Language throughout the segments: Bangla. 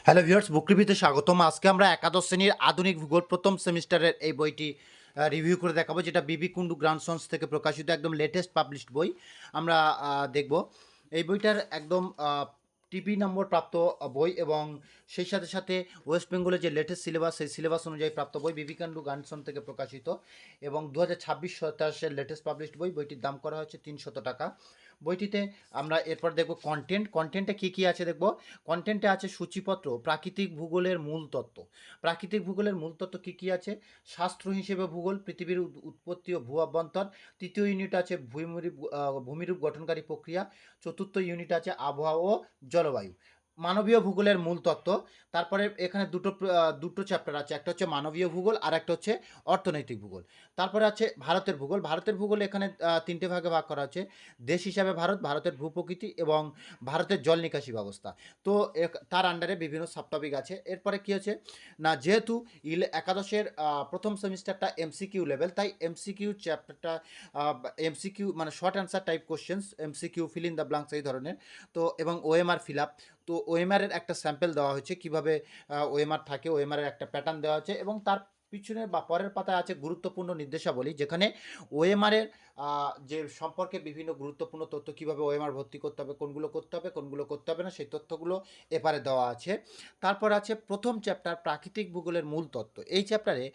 হ্যালো ভিউয়ার্স, বুক রিভিউতে স্বাগতম। আজকে আমরা একাদশ শ্রেণীর আধুনিক ভূগোল প্রথম সেমিস্টারের এই বইটি রিভিউ করে দেখাবো, যেটা বিবি কুন্ডু গ্রান্ডসন্স থেকে প্রকাশিত একদম লেটেস্ট পাবলিশড বই আমরা দেখব। এই বইটার একদম টিপি নম্বর প্রাপ্ত বই, এবং সেই সাথে সাথে ওয়েস্ট বেঙ্গলের যে লেটেস্ট সিলেবাস, সেই সিলেবাস অনুযায়ী প্রাপ্ত বই, বিবি কুন্ডু গ্রান্ডসন থেকে প্রকাশিত, এবং 2026-27 লেটেস্ট পাবলিশড বই। বইটির দাম করা হচ্ছে 300 টাকা। বইটিতে আমরা এরপর দেখব কন্টেন্টে কী কী আছে দেখব। কন্টেন্টে আছে সূচিপত্র, প্রাকৃতিক ভূগোলের মূল তত্ত্ব। প্রাকৃতিক ভূগোলের মূল তত্ত্ব কী কী আছে? শাস্ত্র হিসেবে ভূগোল, পৃথিবীর উৎপত্তি ও ভূ অভ্যন্তর। তৃতীয় ইউনিট আছে ভূমিরূপ গঠনকারী প্রক্রিয়া। চতুর্থ ইউনিট আছে আবহাওয়া ও জলবায়ু। মানবীয় ভূগোলের মূল তত্ত্ব। তারপরে এখানে দুটো চ্যাপ্টার আছে, একটা হচ্ছে মানবীয় ভূগোল আর একটা হচ্ছে অর্থনৈতিক ভূগোল। তারপরে আছে ভারতের ভূগোল। ভারতের ভূগোল এখানে তিনটে ভাগে ভাগ করা আছে: দেশ হিসাবে ভারত, ভারতের ভূপ্রকৃতি এবং ভারতের জল নিকাশি ব্যবস্থা। তো তার আন্ডারে বিভিন্ন সাবটপিক আছে। এরপরে কী হচ্ছে না, যেহেতু একাদশের প্রথম সেমিস্টারটা এমসিকিউ লেভেল, তাই এমসিকিউ চ্যাপ্টারটা এমসিকিউ মানে short answer type questions, MCQ fill in the blanks এই ধরনের। তো এবং ওএমআর ফিল আপ। তো ওএমআরের একটা স্যাম্পল দেওয়া হয়েছে, কীভাবে ওএমআর থাকে, ওএমআরের একটা প্যাটার্ন দেওয়া হয়েছে, এবং তার পিছনের বা পরের পাতায় আছে গুরুত্বপূর্ণ নির্দেশাবলী, যেখানে ওএমআরের যে সম্পর্কে বিভিন্ন গুরুত্বপূর্ণ তথ্য, কীভাবে ওএমআর ভর্তি করতে হবে, কোনগুলো করতে হবে, কোনগুলো করতে হবে না, সেই তথ্যগুলো এপারে দেওয়া আছে। তারপর আছে প্রথম চ্যাপ্টার প্রাকৃতিক ভূগোলের মূল তত্ত্ব। এই চ্যাপ্টারে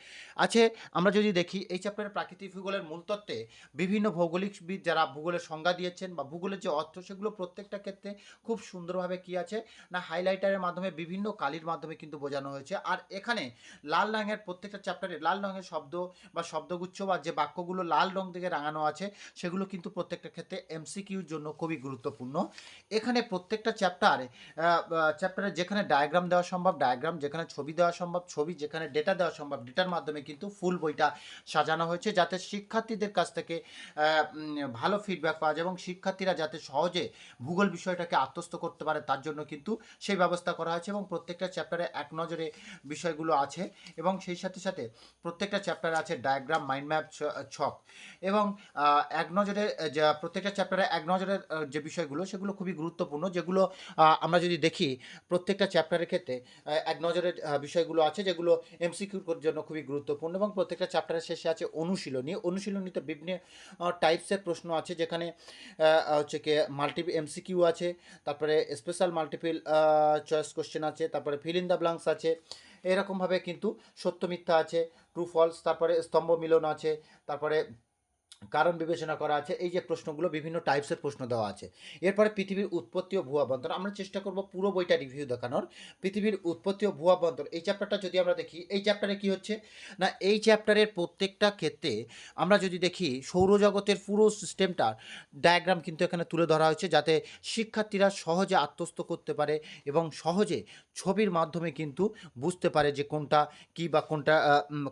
আছে, আমরা যদি দেখি এই চ্যাপ্টারে প্রাকৃতিক ভূগোলের মূল তত্ত্বে বিভিন্ন ভৌগোলিকবিদ যারা ভূগোলের সংজ্ঞা দিয়েছেন বা ভূগোলের যে অর্থ, সেগুলো প্রত্যেকটা ক্ষেত্রে খুব সুন্দরভাবে কী আছে না হাইলাইটারের মাধ্যমে, বিভিন্ন কালির মাধ্যমে কিন্তু বোঝানো হয়েছে। আর এখানে লাল রঙের প্রত্যেকটা চ্যাপ্টারে লাল রঙের শব্দ বা শব্দগুচ্ছ বা যে বাক্যগুলো লাল রং থেকে রাঙানো আছে, সেগুলো কিন্তু প্রত্যেকটা ক্ষেত্রে এমসিকিউর জন্য খুবই গুরুত্বপূর্ণ। এখানে প্রত্যেকটা চ্যাপ্টারে যেখানে ডায়াগ্রাম দেওয়া সম্ভব ডায়াগ্রাম, যেখানে ছবি দেওয়া সম্ভব ছবি, যেখানে ডেটা দেওয়া সম্ভব ডেটার মাধ্যমে কিন্তু ফুল বইটা সাজানো হয়েছে, যাতে শিক্ষার্থীদের কাছ থেকে ভালো ফিডব্যাক পাওয়া যায় এবং শিক্ষার্থীরা যাতে সহজে ভূগোল বিষয়টাকে আত্মস্থ করতে পারে, তার জন্য কিন্তু সেই ব্যবস্থা করা হয়েছে। এবং প্রত্যেকটা চ্যাপ্টারে এক নজরে বিষয়গুলো আছে, এবং সেই সাথে সাথে প্রত্যেকটা চ্যাপ্টারে আছে ডায়াগ্রাম, মাইন্ড ম্যাপ, ছক। এবং এক নজরে প্রত্যেকটা চ্যাপ্টারে এক নজরের যে বিষয়গুলো, সেগুলো খুবই গুরুত্বপূর্ণ, যেগুলো আমরা যদি দেখি প্রত্যেকটা চ্যাপ্টারের ক্ষেত্রে এক নজরের বিষয়গুলো আছে, যেগুলো এমসিকিউর জন্য খুবই গুরুত্বপূর্ণ। এবং প্রত্যেকটা চ্যাপ্টারের শেষে আছে অনুশীলনীতে বিভিন্ন টাইপসের প্রশ্ন আছে, যেখানে হচ্ছে কি এমসিকিউ আছে, তারপরে স্পেশাল মাল্টিপল চয়েস কোশ্চেন আছে, তারপরে ফিল ইন দ্য ব্ল্যাঙ্কস আছে। এরকমভাবে কিন্তু সত্য মিথ্যা আছে, ট্রু ফলস, তারপরে স্তম্ভ মিলন আছে, তারপরে কারণ বিবেচনা করা আছে। এই যে প্রশ্নগুলো, বিভিন্ন টাইপসের প্রশ্ন দেওয়া আছে। এরপরে পৃথিবীর উৎপত্তি ও ভূ অভ্যন্তর। আমরা চেষ্টা করব পুরো বইটা রিভিউ দেখানোর। পৃথিবীর উৎপত্তি ও ভূ অভ্যন্তর এই চ্যাপ্টারটা যদি আমরা দেখি, এই চ্যাপ্টারে কি হচ্ছে না, এই চ্যাপ্টারের প্রত্যেকটা ক্ষেত্রে আমরা যদি দেখি সৌরজগতের পুরো সিস্টেমটার ডায়াগ্রাম কিন্তু এখানে তুলে ধরা হয়েছে, যাতে শিক্ষার্থীরা সহজে আত্মস্থ করতে পারে এবং সহজে ছবির মাধ্যমে কিন্তু বুঝতে পারে যে কোনটা কী বা কোনটা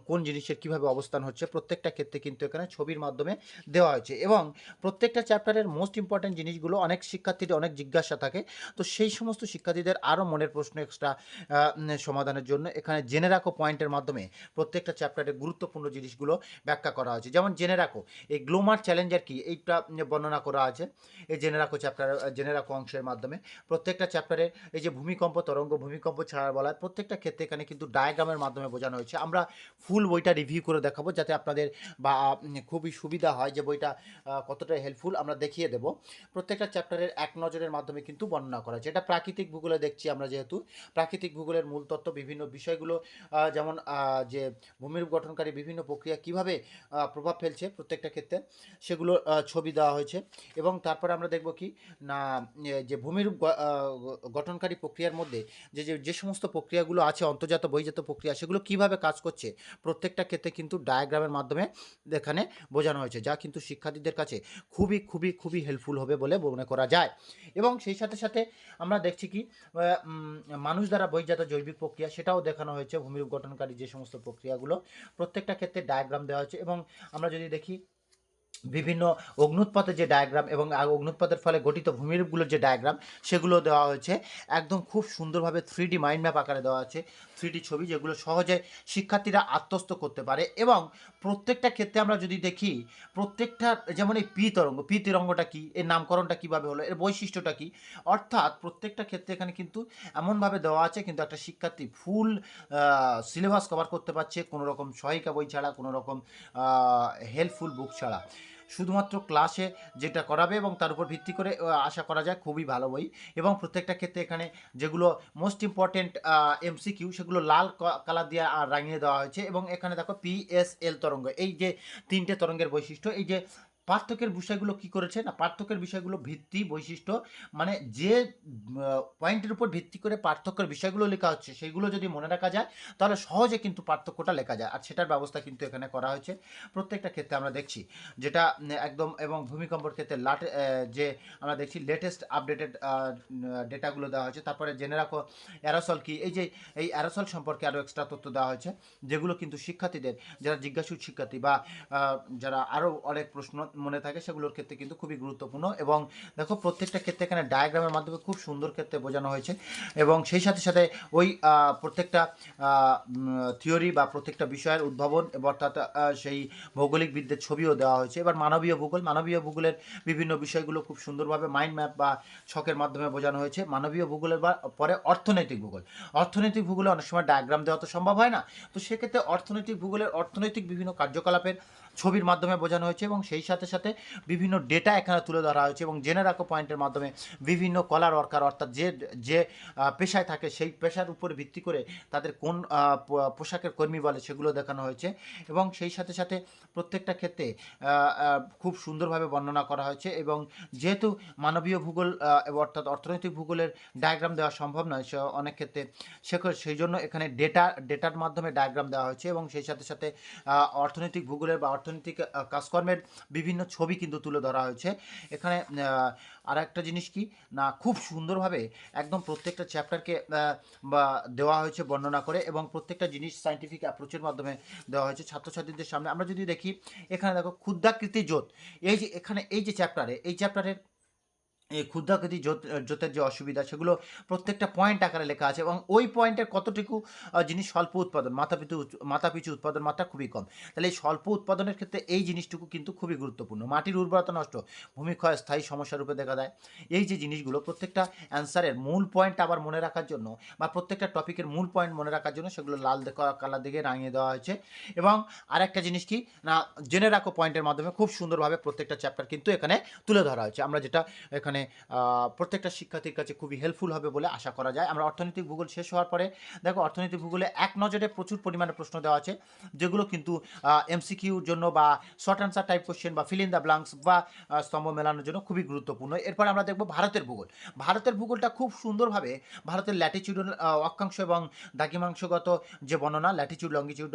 কোন জিনিসের কীভাবে অবস্থান হচ্ছে। প্রত্যেকটা ক্ষেত্রে কিন্তু এখানে ছবির মাধ্যমে দেওয়া হয়েছে। এবং প্রত্যেকটা চ্যাপ্টারের মোস্ট ইম্পর্ট্যান্ট জিনিসগুলো অনেক শিক্ষার্থীদের অনেক জিজ্ঞাসা থাকে, তো সেই সমস্ত শিক্ষার্থীদের আরও মনের প্রশ্ন এক্সট্রা সমাধানের জন্য এখানে জেনে রাখো পয়েন্টের মাধ্যমে প্রত্যেকটা চ্যাপ্টারের গুরুত্বপূর্ণ জিনিসগুলো ব্যাখ্যা করা হয়েছে। যেমন জেনে রাখো এই গ্লোমার চ্যালেঞ্জার কি, এইটা বর্ণনা করা আছে এই জেনে রাখো চ্যাপ্টার, জেনে রাখো অংশের মাধ্যমে। প্রত্যেকটা চ্যাপ্টারে এই যে ভূমিকম্প তরঙ্গ, ভূমিকম্প ছাড়া বলা, প্রত্যেকটা ক্ষেত্রে এখানে কিন্তু ডায়াগ্রামের মাধ্যমে বোঝানো হয়েছে। আমরা ফুল বইটা রিভিউ করে দেখাবো, যাতে আপনাদের বা খুবই সুবিধা হয় যে বইটা কতটা হেল্পফুল, আমরা দেখিয়ে দেব। প্রত্যেকটা চ্যাপ্টারের এক নজরের মাধ্যমে কিন্তু বর্ণনা করা হয়েছে। এটা প্রাকৃতিক ভূগোলে দেখছি আমরা, যেহেতু প্রাকৃতিক ভূগোলের মূল তত্ত্ব, বিভিন্ন বিষয়গুলো যেমন যে ভূমিরূপ গঠনকারী বিভিন্ন প্রক্রিয়া কীভাবে প্রভাব ফেলছে প্রত্যেকটা ক্ষেত্রে, সেগুলো ছবি দেওয়া হয়েছে। এবং তারপরে আমরা দেখব কি না, যে ভূমিরূপ গঠনকারী প্রক্রিয়ার মধ্যে যে সমস্ত প্রক্রিয়াগুলো আছে, অন্তর্জাত বহির্জাত প্রক্রিয়া, সেগুলো কীভাবে কাজ করছে প্রত্যেকটা ক্ষেত্রে কিন্তু ডায়াগ্রামের মাধ্যমে এখানে বোঝানো হয়েছে, যা কিন্তু শিক্ষার্থীদের কাছে খুবই খুবই খুবই হেল্পফুল হবে বলে মনে করা যায়। এবং সেই সাথে সাথে আমরা দেখছি কি মানুষ দ্বারা বহির্জাত জৈবিক প্রক্রিয়া, সেটাও দেখানো হয়েছে। ভূমিরূপ গঠনকারী যে সমস্ত প্রক্রিয়াগুলো প্রত্যেকটা ক্ষেত্রে ডায়াগ্রাম দেওয়া হয়েছে। এবং আমরা যদি দেখি বিভিন্ন অগ্ন্যুৎপাতের যে ডায়াগ্রাম এবং অগ্ন্যুৎপাতের ফলে গঠিত ভূমিরূপগুলোর যে ডায়াগ্রাম সেগুলো দেওয়া হয়েছে একদম খুব সুন্দরভাবে 3D মাইন্ড ম্যাপ আকারে দেওয়া আছে, 3D ছবি যেগুলো সহজে শিক্ষার্থীরা আত্মস্থ করতে পারে। এবং প্রত্যেকটা ক্ষেত্রে আমরা যদি দেখি প্রত্যেকটা, যেমন এই পি তরঙ্গটা কী, এর নামকরণটা কীভাবে হলো, এর বৈশিষ্ট্যটা কী, অর্থাৎ প্রত্যেকটা ক্ষেত্রে এখানে কিন্তু এমনভাবে দেওয়া আছে কিন্তু একটা শিক্ষার্থী ফুল সিলেবাস কভার করতে পারছে কোনো রকম সহায়িকা বই ছাড়া, কোনো রকম হেল্পফুল বুক ছাড়া, শুধুমাত্র ক্লাসে যেটা করাবে এবং তার উপর ভিত্তি করে আশা করা যায় খুবই ভালো বই। এবং প্রত্যেকটা ক্ষেত্রে এখানে যেগুলো মোস্ট ইম্পর্টেন্ট এমসিকিউ সেগুলো লাল কালার দিয়ে রাঙিয়ে দেওয়া হয়েছে। এবং এখানে দেখো পিএসএল তরঙ্গ, এই যে তিনটে তরঙ্গের বৈশিষ্ট্য, এই যে পার্থক্যের বিষয়গুলো কি করেছে না, পার্থক্যের বিষয়গুলো ভিত্তি বৈশিষ্ট্য, মানে যে পয়েন্টের উপর ভিত্তি করে পার্থক্যের বিষয়গুলো লেখা হচ্ছে সেইগুলো যদি মনে রাখা যায় তাহলে সহজে কিন্তু পার্থক্যটা লেখা যায়, আর সেটার ব্যবস্থা কিন্তু এখানে করা হয়েছে প্রত্যেকটা ক্ষেত্রে আমরা দেখছি। যেটা একদম, এবং ভূমিকম্পের ক্ষেত্রে যে আমরা দেখছি লেটেস্ট আপডেটেড ডেটাগুলো দেওয়া হয়েছে। তারপরে জেনে রাখো অ্যারোসল কি, এই যে এই অ্যারোসল সম্পর্কে আরও এক্সট্রা তথ্য দেওয়া হয়েছে যেগুলো কিন্তু শিক্ষার্থীদের, যারা জিজ্ঞাসু শিক্ষার্থী বা যারা আরও অনেক প্রশ্ন মনে থাকে সেগুলোর ক্ষেত্রে কিন্তু খুবই গুরুত্বপূর্ণ। এবং দেখো প্রত্যেকটা ক্ষেত্রে এখানে ডায়াগ্রামের মাধ্যমে খুব সুন্দর ক্ষেত্রে বোঝানো হয়েছে। এবং সেই সাথে সাথে ওই প্রত্যেকটা থিওরি বা প্রত্যেকটা বিষয়ের উদ্ভাবন, অর্থাৎ সেই ভৌগোলিক বিদ্যের ছবিও দেওয়া হয়েছে। এবার মানবীয় ভূগোলের বিভিন্ন বিষয়গুলো খুব সুন্দরভাবে মাইন্ড ম্যাপ বা ছকের মাধ্যমে বোঝানো হয়েছে। মানবীয় ভূগোলের পরে অর্থনৈতিক ভূগোলে অনেক সময় ডায়াগ্রাম দেওয়া তো সম্ভব হয় না, তো সেক্ষেত্রে অর্থনৈতিক বিভিন্ন কার্যকলাপের ছবির মাধ্যমে বোঝানো হয়েছে। এবং সেই সাথে সাথে বিভিন্ন ডেটা এখানে তুলে ধরা হয়েছে। এবং জেনে রাখো পয়েন্টের মাধ্যমে বিভিন্ন কলার ওয়ার্কার, অর্থাৎ যে পেশায় থাকে সেই পেশার উপর ভিত্তি করে তাদের কোন পোশাকের কর্মী বলে সেগুলো দেখানো হয়েছে। এবং সেই সাথে সাথে প্রত্যেকটা ক্ষেত্রে খুব সুন্দরভাবে বর্ণনা করা হয়েছে। এবং যেহেতু মানবীয় ভূগোল অর্থাৎ অর্থনৈতিক ভূগোলের ডায়াগ্রাম দেওয়া সম্ভব নয় অনেক ক্ষেত্রে, সেই জন্য এখানে ডেটার মাধ্যমে ডায়াগ্রাম দেওয়া হয়েছে। এবং সেই সাথে সাথে অর্থনৈতিক ভূগোলের বা অর্থনৈতিক কাজকর্মের বিভিন্ন ছবি কিন্তু তুলে ধরা হয়েছে এখানে। আর একটা জিনিস কি না, খুব সুন্দরভাবে একদম প্রত্যেকটা চ্যাপ্টারকে বা দেওয়া হয়েছে বর্ণনা করে, এবং প্রত্যেকটা জিনিস সাইন্টিফিক অ্যাপ্রোচের মাধ্যমে দেওয়া হয়েছে ছাত্রছাত্রীদের সামনে। আমরা যদি দেখি এখানে দেখো ক্ষুদ্রাকৃতি জোত, এই যে এখানে এই যে চ্যাপ্টারের এই ক্ষুদ্রাকৃতি জোতের যে অসুবিধা সেগুলো প্রত্যেকটা পয়েন্ট আকারে লেখা আছে। এবং ওই পয়েন্টের কতটুকু জিনিস স্বল্প উৎপাদন, মাথাপিছু উৎপাদন মাত্রা খুবই কম, তাহলে এই স্বল্প উৎপাদনের ক্ষেত্রে এই জিনিসটুকু কিন্তু খুবই গুরুত্বপূর্ণ। মাটির উর্বরতা নষ্ট, ভূমিক্ষয় স্থায়ী সমস্যার রূপে দেখা দেয়। এই যে জিনিসগুলো প্রত্যেকটা অ্যান্সারের মূল পয়েন্ট আবার মনে রাখার জন্য বা প্রত্যেকটা টপিকের মূল পয়েন্ট মনে রাখার জন্য সেগুলো লাল কালার দিকে রাঙিয়ে দেওয়া হয়েছে। এবং আরেকটা জিনিস কি না, জেনে রাখো পয়েন্টের মাধ্যমে খুব সুন্দরভাবে প্রত্যেকটা চ্যাপ্টার কিন্তু এখানে তুলে ধরা হয়েছে, আমরা যেটা এখানে প্রত্যেকটা শিক্ষার্থীর কাছে খুবই হেল্পফুল হবে বলে আশা করা যায়। আমরা অর্থনৈতিক ভূগোল শেষ হওয়ার পরে দেখো অর্থনৈতিক ভূগোলে এক নজরে প্রচুর পরিমাণে প্রশ্ন দেওয়া আছে, যেগুলো কিন্তু এমসিকিউর জন্য বা শর্ট অ্যান্সার টাইপ কোশ্চেন বা ফিল ইন দ্য ব্লাঙ্কস বা স্তম্ভ মেলানোর জন্য খুবই গুরুত্বপূর্ণ। এরপর আমরা দেখব ভারতের ভূগোলটা খুব সুন্দরভাবে ভারতের ল্যাটিচিউড অক্ষাংশ এবং দ্রাঘিমাংশগত যে বর্ণনা, ল্যাটিচিউড লঙ্গিচিউড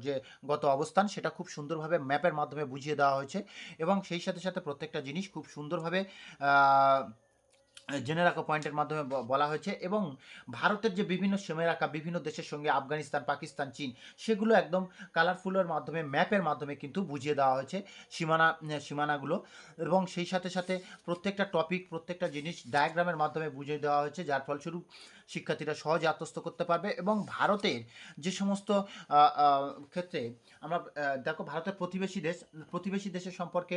যে গত অবস্থান সেটা খুব সুন্দরভাবে ম্যাপের মাধ্যমে বুঝিয়ে দেওয়া হয়েছে। এবং সেই সাথে সাথে প্রত্যেকটা জিনিস খুব সুন্দরভাবে জেনে রাখা পয়েন্টের মাধ্যমে বলা হয়েছে। এবং ভারতের যে বিভিন্ন সীমারেখা বিভিন্ন দেশের সঙ্গে আফগানিস্তান, পাকিস্তান, চীন, সেগুলো একদম কালারফুলের মাধ্যমে ম্যাপের মাধ্যমে কিন্তু বুঝিয়ে দেওয়া হয়েছে সীমানাগুলো। এবং সেই সাথে সাথে প্রত্যেকটা টপিক প্রত্যেকটা জিনিস ডায়াগ্রামের মাধ্যমে বুঝিয়ে দেওয়া হয়েছে, যার ফলস্বরূপ শিক্ষার্থীরা সহজে আত্মস্থ করতে পারবে। এবং ভারতের যে সমস্ত ক্ষেত্রে আমরা দেখো ভারতের প্রতিবেশী দেশের সম্পর্কে,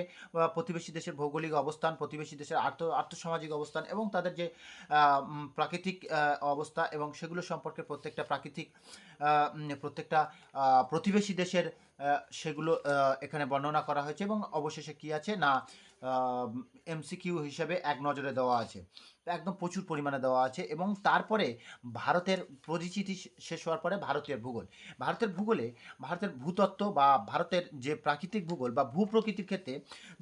প্রতিবেশী দেশের ভৌগোলিক অবস্থান, প্রতিবেশী দেশের আর্থসামাজিক অবস্থান এবং তাদের যে প্রাকৃতিক অবস্থা এবং সেগুলো সম্পর্কে প্রত্যেকটা প্রতিবেশী দেশের সেগুলো এখানে বর্ণনা করা হয়েছে। এবং অবশেষে কি আছে না, এমসিকিউ হিসেবে এক নজরে দেওয়া আছে, একদম প্রচুর পরিমাণে দেওয়া আছে। এবং তারপরে ভারতের পরিচিতি শেষ হওয়ার পরে ভারতের ভূতত্ত্ব বা ভারতের যে প্রাকৃতিক ভূগোল বা ভূপ্রকৃতির ক্ষেত্রে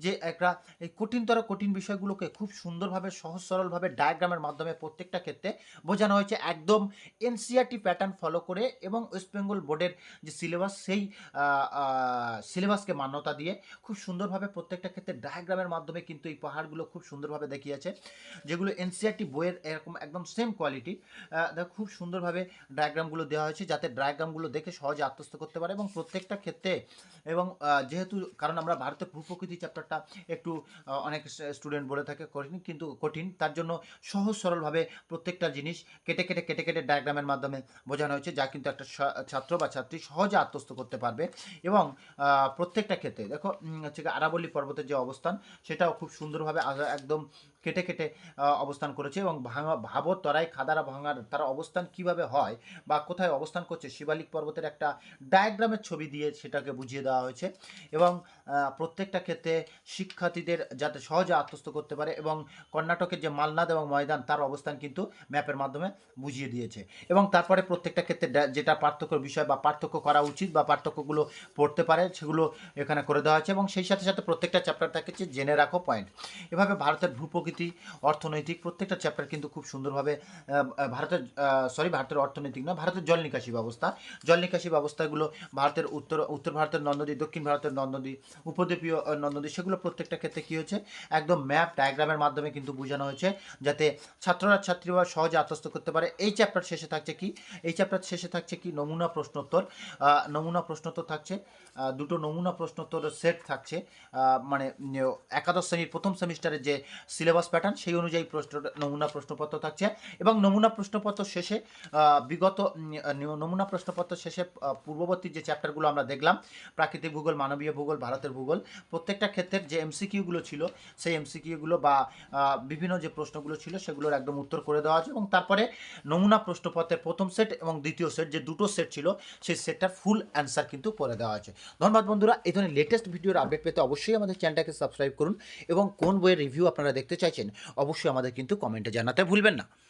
যে একটা এই কঠিন বিষয়গুলোকে খুব সুন্দরভাবে সহজ সরলভাবে ডায়াগ্রামের মাধ্যমে প্রত্যেকটা ক্ষেত্রে বোঝানো হয়েছে, একদম এনসিইআরটি প্যাটার্ন ফলো করে। এবং ওয়েস্ট বেঙ্গল বোর্ডের যে সিলেবাস সেই সিলেবাসকে মান্যতা দিয়ে খুব সুন্দরভাবে প্রত্যেকটা ক্ষেত্রে ডায়াগ্রামের মাধ্যমে কিন্তু এই পাহাড়গুলো খুব সুন্দরভাবে দেখিয়েছে, যেগুলো এনসিইআরটি বইয়ের এরকম একদম সেম কোয়ালিটি দেখো খুব সুন্দরভাবে ডায়াগ্রামগুলো দেওয়া হয়েছে, যাতে ডায়াগ্রামগুলো দেখে সহজে আত্মস্থ করতে পারে। এবং প্রত্যেকটা ক্ষেত্রে এবং যেহেতু কারণ আমরা ভারতের ভূপ্রকৃতি চ্যাপ্টারটা একটু অনেক স্টুডেন্ট বলে থাকে কঠিন, কিন্তু কঠিন, তার জন্য সহজ সরলভাবে প্রত্যেকটা জিনিস কেটে কেটে কেটে কেটে ডায়াগ্রামের মাধ্যমে বোঝানো হয়েছে, যা কিন্তু একটা ছাত্র বা ছাত্রী সহজে আত্মস্থ করতে পারবে। এবং প্রত্যেকটা ক্ষেত্রে দেখো হচ্ছে আরাবল্লী পর্বতের যে অবস্থান সেটাও খুব সুন্দরভাবে একদম কেটে কেটে অবস্থান করেছে। এবং ভাবত তরাই খাদারা ভাঙার তার অবস্থান কিভাবে হয় বা কোথায় অবস্থান করছে, শিবালিক পর্বতের একটা ডায়াগ্রামের ছবি দিয়ে সেটাকে বুঝিয়ে দেওয়া হয়েছে। এবং প্রত্যেকটা ক্ষেত্রে শিক্ষার্থীদের যাতে সহজে আত্মস্থ করতে পারে, এবং কর্ণাটকের যে মালনাদ এবং ময়দান তার অবস্থান কিন্তু ম্যাপের মাধ্যমে বুঝিয়ে দিয়েছে। এবং তারপরে প্রত্যেকটা ক্ষেত্রে যেটা পার্থক্যের বিষয় বা পার্থক্য করা উচিত বা পার্থক্যগুলো পড়তে পারে সেগুলো এখানে করে দেওয়া হয়েছে। এবং সেই সাথে সাথে প্রত্যেকটা চ্যাপ্টার থাকছে জেনে রাখো পয়েন্ট। এভাবে ভারতের ভূপ্রকৃতি, অর্থনৈতিক প্রত্যেকটা চ্যাপ্টার কিন্তু খুব সুন্দরভাবে ভারতের অর্থনৈতিক না, ভারতের জল নিকাশি ব্যবস্থা, জল নিকাশি ব্যবস্থাগুলো ভারতের উত্তর ভারতের নদ নদী, দক্ষিণ ভারতের নদ নদী, উপদ্বীপীয় নদ নদী, সেগুলো প্রত্যেকটা ক্ষেত্রে কী হয়েছে একদম ম্যাপ ডায়াগ্রামের মাধ্যমে কিন্তু বোঝানো হয়েছে, যাতে ছাত্রীরা সহজে আত্মস্থ করতে পারে। এই চ্যাপ্টার শেষে থাকছে কি, এই চ্যাপ্টার শেষে থাকছে কি নমুনা প্রশ্নোত্তর। নমুনা প্রশ্নোত্তর থাকছে, দুটো নমুনা প্রশ্নোত্তরের সেট থাকছে, মানে একাদশ শ্রেণীর প্রথম সেমিস্টারের যে সিলেবাস প্যাটার্ন সেই অনুযায়ী নমুনা প্রশ্নপত্র থাকছে। এবং নমুনা প্রশ্নপত্র শেষে নমুনা প্রশ্নপত্র শেষে পূর্ববর্তী যে চ্যাপ্টারগুলো আমরা দেখলাম, প্রাকৃতিক ভূগোল, মানবীয় ভূগোল, ভারতের ভূগোল, প্রত্যেকটা ক্ষেত্রের যে এমসিকিউগুলো ছিল সেই এমসিকিউগুলো বা বিভিন্ন যে প্রশ্নগুলো ছিল সেগুলোর একদম উত্তর করে দেওয়া আছে। এবং তারপরে নমুনা প্রশ্নপত্রের প্রথম সেট এবং দ্বিতীয় সেট, যে দুটো সেট ছিল সেই সেটটার ফুল অ্যান্সার কিন্তু করে দেওয়া আছে। ধন্যবাদ বন্ধুরা, এই ধরনের লেটেস্ট ভিডিওর আপডেট পেতে অবশ্যই আমাদের চ্যানেলটাকে সাবস্ক্রাইব করুন, এবং কোন বইয়ের রিভিউ আপনারা দেখতে চাইছেন অবশ্যই আমাদের কিন্তু কমেন্টে জানাতে ভুলবেন না।